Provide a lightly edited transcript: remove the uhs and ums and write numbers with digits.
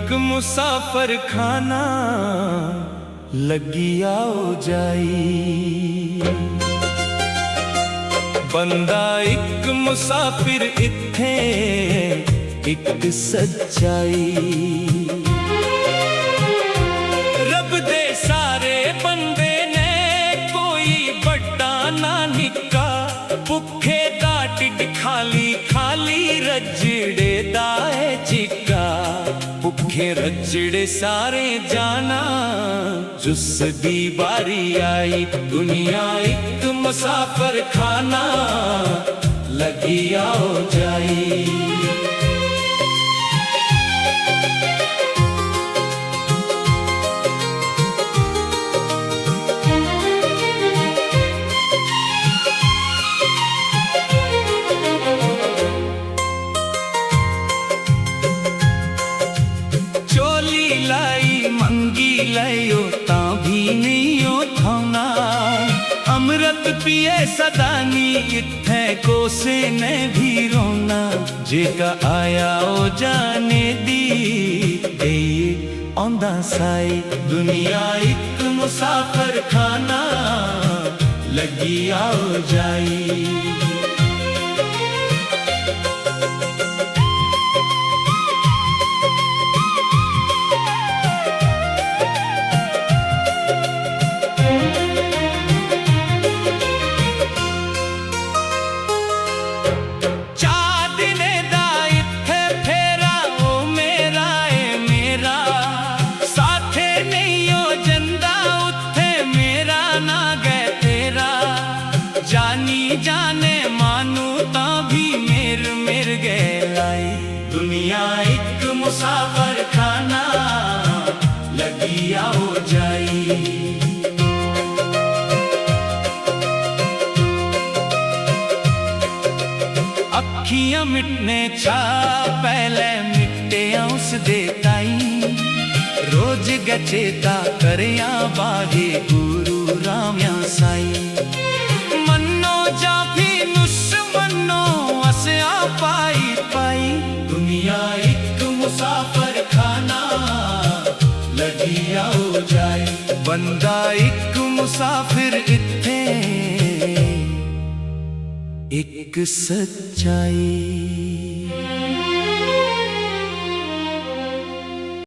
एक मुसाफिर खाना लगी आओ जाई। बंदा एक मुसाफिर इत्थे एक सच्चाई। रब दे सारे बंदे ने कोई बड़ा ना निक्का, भुखे दा टिड खाली खाली रजड़े दा है चिक्का। भुखे रजड़े सारे जाना जुस दी बारी आई। दुनिया एक मुसाफिर खाना लगी आओ जाई। लयो ता भी नहीं उठाना, अमृत पिए सदानी इत्थे कोसे ने भी रोना। जेका आया ओ जाने दी दे औंदा साई। दुनिया एक मुसाफिर खाना लगी आओ जाई। जाने मानू ता भी मेर गहलाई। दुनिया एक मुसाफिर खाना लगी आओ जाई। अखियां मिटने चा पहले मिटे उस दे ताई। रोज गचेता करया बाहे गुरु राम्या साई। पाई पाई दुनिया एक मुसाफिर खाना लगी आओ जाए। बंदा एक मुसाफिर इत्थे एक सच्चाई।